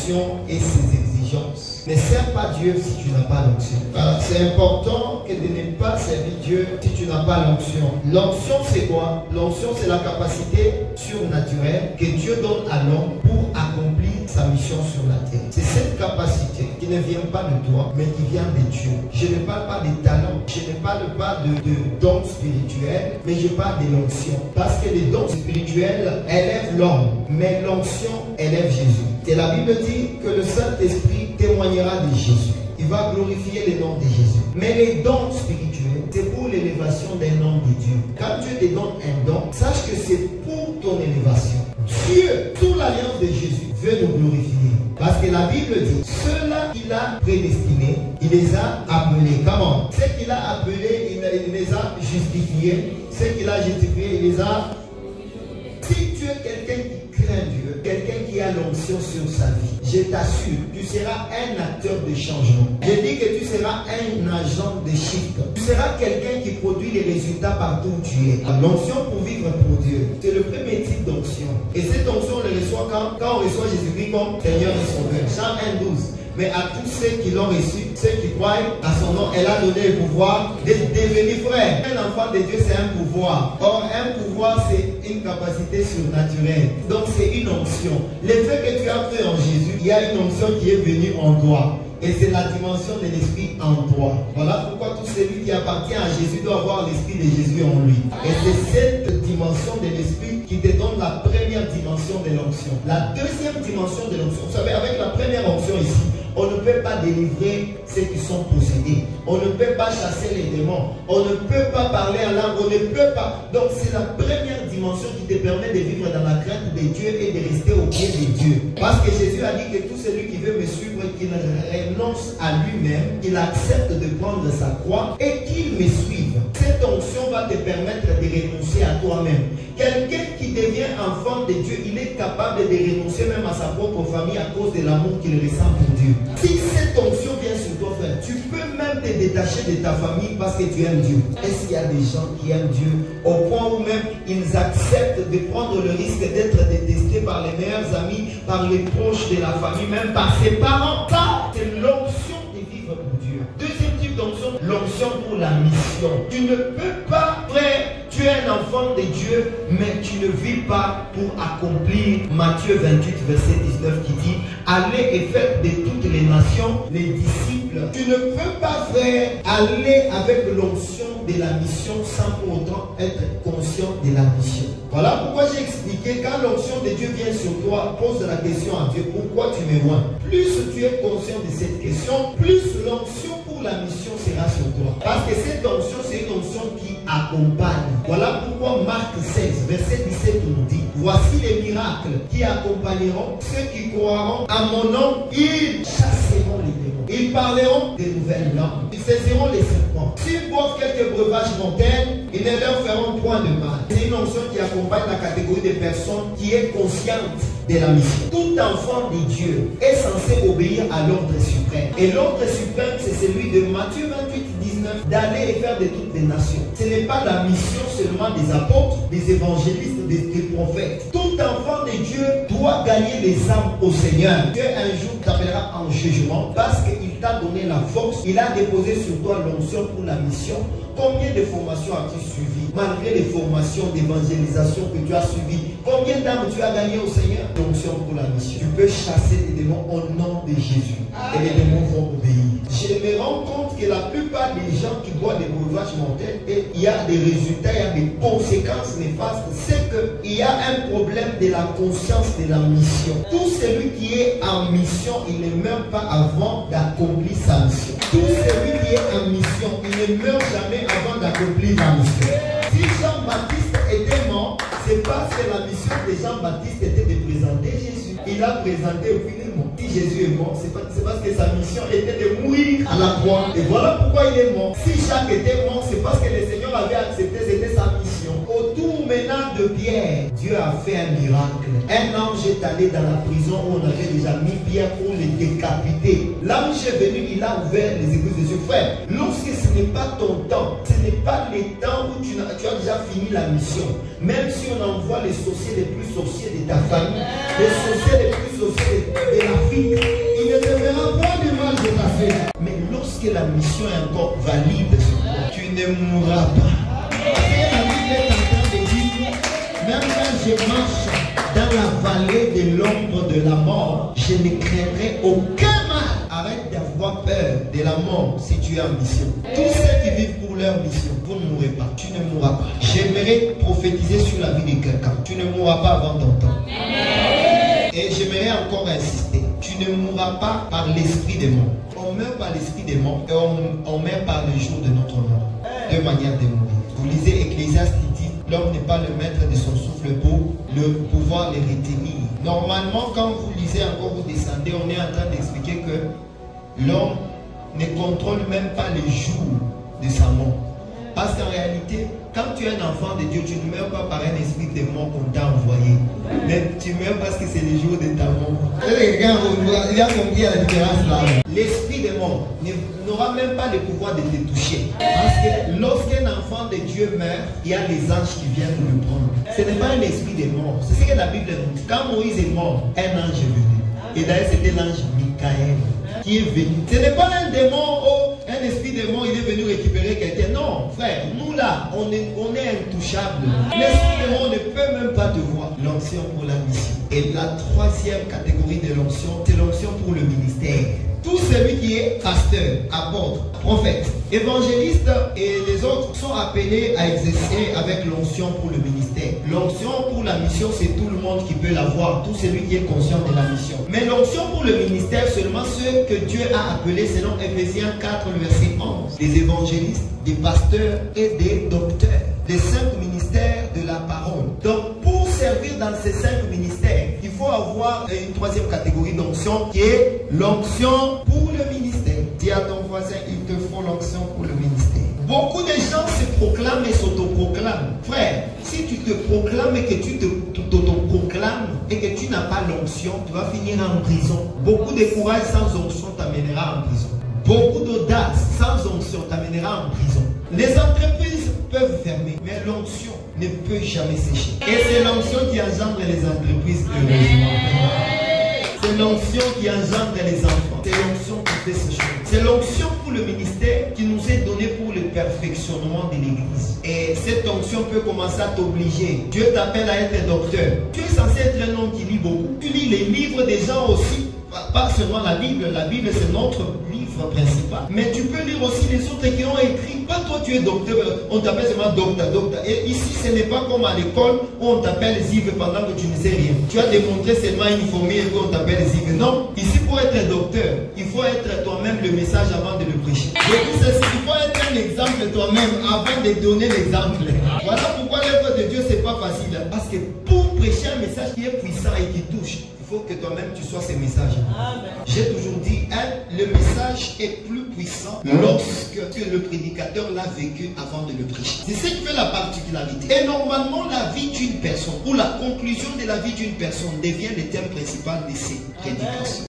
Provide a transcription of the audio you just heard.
l'onction et ses exigences. Ne sers pas Dieu si tu n'as pas l'onction. C'est important que de ne pas servir Dieu si tu n'as pas l'onction. L'onction c'est quoi? L'onction c'est la capacité surnaturelle que Dieu donne à l'homme pour accomplir sa mission sur la terre. C'est cette capacité qui ne vient pas de toi, mais qui vient de Dieu. Je ne parle pas des talents, je ne parle pas de dons spirituels, mais je parle de l'onction. Parce que les dons spirituels élèvent l'homme, mais l'onction élève Jésus. Et la Bible dit que le Saint-Esprit témoignera de Jésus. Il va glorifier le nom de Jésus. Mais les dons spirituels, c'est pour l'élévation d'un nom de Dieu. Quand Dieu te donne un don, sache que c'est pour ton élévation. Dieu, sous l'alliance de Jésus, veut nous glorifier. Parce que la Bible dit, ceux-là qu'il a prédestinés, il les a appelés. Comment? Ceux qu'il a appelés, il les a justifiés. Ceux qu'il a justifiés, il les a... Si tu es quelqu'un qui craint Dieu, quelqu'un qui a l'onction sur sa vie, je t'assure, tu seras un acteur de changement. Je dis que tu seras un agent de shift. Tu seras quelqu'un qui produit les résultats partout où tu es. L'onction pour vivre pour Dieu, c'est le premier type d'onction. Et cette onction, on le reçoit quand on reçoit Jésus-Christ comme Seigneur et Sauveur. Jean 1,12. Mais à tous ceux qui l'ont reçu, ceux qui croient à son nom, elle a donné le pouvoir de devenir frère. Un enfant de Dieu, c'est un pouvoir. Or, un pouvoir, c'est une capacité surnaturelle. Donc, c'est une onction. Le fait que tu as cru en Jésus, il y a une onction qui est venue en toi. Et c'est la dimension de l'esprit en toi. Voilà pourquoi tout celui qui appartient à Jésus doit avoir l'esprit de Jésus en lui. Et c'est cette dimension de l'esprit qui te donne la première dimension de l'onction. La deuxième dimension de l'onction, vous savez, avec la première onction ici, on ne peut pas délivrer ceux qui sont possédés. On ne peut pas chasser les démons. On ne peut pas parler en langue. On ne peut pas. Donc c'est la première dimension qui te permet de vivre dans la crainte de Dieu et de rester au pied de Dieu. Parce que Jésus a dit que tout celui qui veut me suivre, qu'il renonce à lui-même, qu'il accepte de prendre sa croix et qu'il me suive. Cette onction va te permettre de renoncer à toi-même. Quelqu'un qui devient enfant de Dieu, il est capable de renoncer même à sa propre famille à cause de l'amour qu'il ressent pour Dieu. Si cette onction vient sur toi, frère, tu peux même te détacher de ta famille parce que tu aimes Dieu. Est-ce qu'il y a des gens qui aiment Dieu au point où même ils acceptent de prendre le risque d'être détestés par les meilleurs amis, par les proches de la famille, même par ses parents? Ça, c'est l'onction de vivre pour Dieu. Deuxième type d'onction, l'onction pour la mission. Tu ne peux pas, frère, tu es un enfant de Dieu, mais tu ne vis pas pour accomplir Matthieu 28, verset 19 qui dit « Allez et faites de toutes les nations les disciples ». Tu ne peux pas, frère, aller avec l'onction de la mission sans pour autant être conscient de la mission. Voilà pourquoi j'ai expliqué, quand l'onction de Dieu vient sur toi, pose la question à Dieu, pourquoi tu me vois? Plus tu es conscient de cette question, plus l'onction pour la mission sera sur toi. Parce que cette onction, c'est une onction qui accompagne. Voilà pourquoi Marc 16, verset 17 nous dit, voici les miracles qui accompagneront ceux qui croiront à mon nom, ils chasseront les démons. Ils parleront de nouvelles langues. Ils saisiront les serpents. S'ils boivent quelques breuvages mortels, ils ne leur feront point de mal. C'est une onction qui accompagne la catégorie des personnes qui est consciente de la mission. Tout enfant de Dieu est censé obéir à l'ordre suprême. Et l'ordre suprême, c'est celui de Matthieu 28, 19, d'aller et faire de toutes les nations. Ce n'est pas la mission seulement des apôtres, des évangélistes, des prophètes. Tout enfant de Dieu doit gagner les âmes au Seigneur. Dieu un jour t'appellera en jugement parce qu'il t'a donné la force. Il a déposé sur toi l'onction pour la mission. Combien de formations as-tu suivi? Malgré les formations d'évangélisation que tu as suivies, combien d'âmes tu as gagné au Seigneur? L'onction pour la mission. Tu peux chasser les démons au nom de Jésus. Et les démons vont obéir. Je me rends compte que la plupart des gens qui boivent des breuvages mortels, et il y a des résultats, il y a des conséquences néfastes, c'est qu'il y a un problème de la conscience de la mission. Tout celui qui est en mission, il ne meurt pas avant d'accomplir sa mission. Tout celui qui est en mission, il ne meurt jamais avant d'accomplir la mission. Si Jean-Baptiste était mort, c'est parce que la mission de Jean-Baptiste était de présenter Jésus. Il a présenté au puis il est mort. Si Jésus est mort, c'est parce que sa mission était de mourir à la croix. Et voilà pourquoi il est mort. Si Jacques était mort, c'est parce que le Seigneur avait accepté, c'était sa mission. Autour maintenant temps de Pierre, Dieu a fait un miracle. Un ange est allé dans la prison où on avait déjà mis Pierre pour le décapiter. L'ange est venu, il a ouvert les églises des yeux. Frère, lorsque ce n'est pas ton temps, ce n'est pas les temps où tu as déjà fini la mission. Même si on envoie les sorciers les plus sorciers de ta famille, les sorciers les plus sorciers de l'Afrique, il ne te verra pas du mal de ta fait. Mais lorsque la mission est encore valide sur toi, tu ne mourras pas. La Bible est en train de dire, même quand je marche dans la vallée de l'ombre de la mort, je ne craindrai aucun mal. Arrête d'avoir peur de la mort si tu es en mission. Tous ceux qui vivent pour leur mission, vous ne mourrez pas. Tu ne mourras pas. J'aimerais prophétiser sur la vie de quelqu'un. Tu ne mourras pas avant ton temps. Et j'aimerais encore insister. Tu ne mourras pas par l'esprit des morts. On meurt par l'esprit des morts et on meurt par le jour de notre mort. Deux manières de mourir. Vous lisez Ecclésiaste qui dit, l'homme n'est pas le maître de son souffle pour le pouvoir les retenir. Normalement, quand vous lisez encore, vous descendez, on est en train d'expliquer que l'homme ne contrôle même pas les jours de sa mort. Parce qu'en réalité, quand tu es un enfant de Dieu, tu ne meurs pas par un esprit de mort qu'on t'a envoyé. Mais tu meurs parce que c'est le jour de ta mort. Il a compris la différence là. L'esprit de mort n'aura même pas le pouvoir de te toucher. Parce que lorsqu'un enfant de Dieu meurt, il y a les anges qui viennent le prendre. Ce n'est pas un esprit de mort. C'est ce que la Bible nous dit. Quand Moïse est mort, un ange est venu. Et d'ailleurs, c'était l'ange Michael qui est venu. Ce n'est pas un démon ou un esprit démon, il est venu récupérer quelqu'un. Non, frère, nous là, on est intouchables. L'esprit démon ne peut même pas te voir. L'onction pour la mission. Et la troisième catégorie de l'onction, c'est l'onction pour le ministère. Tout celui qui est pasteur, apôtre, prophète, évangéliste et les autres sont appelés à exercer avec l'onction pour le ministère. L'onction pour la mission, c'est tout le monde qui peut l'avoir, tout celui qui est conscient de la mission. Mais l'onction pour le ministère, seulement ceux que Dieu a appelés selon Ephésiens 4, verset 11. Des évangélistes, des pasteurs et des docteurs. Des 5 ministères de la parole. Donc, pour servir dans ces 5 ministères, il faut avoir une troisième catégorie d'onction qui est l'onction pour le ministère. Dis à ton voisin, il te faut l'onction pour le ministère. Beaucoup de gens se proclament et s'autoproclament. Frère, si tu te proclames et que tu t'autoproclames et que tu n'as pas l'onction, tu vas finir en prison. Beaucoup de courage sans onction t'amènera en prison. Beaucoup d'audace sans onction t'amènera en prison. Les entreprises peuvent fermer, mais l'onction ne peut jamais sécher. Et c'est l'onction qui engendre les entreprises, heureusement. C'est l'onction qui engendre les enfants. C'est l'onction qui fait ces choses. C'est l'onction pour le ministère qui nous est donnée pour le perfectionnement de l'Église. Et cette onction peut commencer à t'obliger. Dieu t'appelle à être docteur. Tu es censé être un homme qui lit beaucoup. Tu lis les livres des gens aussi. Pas seulement la Bible c'est notre livre principal. Mais tu peux lire aussi les autres qui ont écrit. Pas toi tu es docteur, on t'appelle seulement docteur. Et ici ce n'est pas comme à l'école où on t'appelle Zive pendant que tu ne sais rien. Tu as démontré seulement une formule et qu'on t'appelle Zive. Non, ici pour être docteur, il faut être toi-même le message avant de le prêcher. Il faut être un exemple toi-même avant de donner l'exemple. Voilà pourquoi l'œuvre de Dieu c'est pas facile. Parce que pour prêcher un message qui est puissant et qui touche, il faut que toi-même tu sois ce message. J'ai toujours dit, le message est plus puissant lorsque le prédicateur l'a vécu avant de le prêcher. C'est ce qui fait la particularité. Et normalement, la vie d'une personne ou la conclusion de la vie d'une personne devient le thème principal de ces prédications.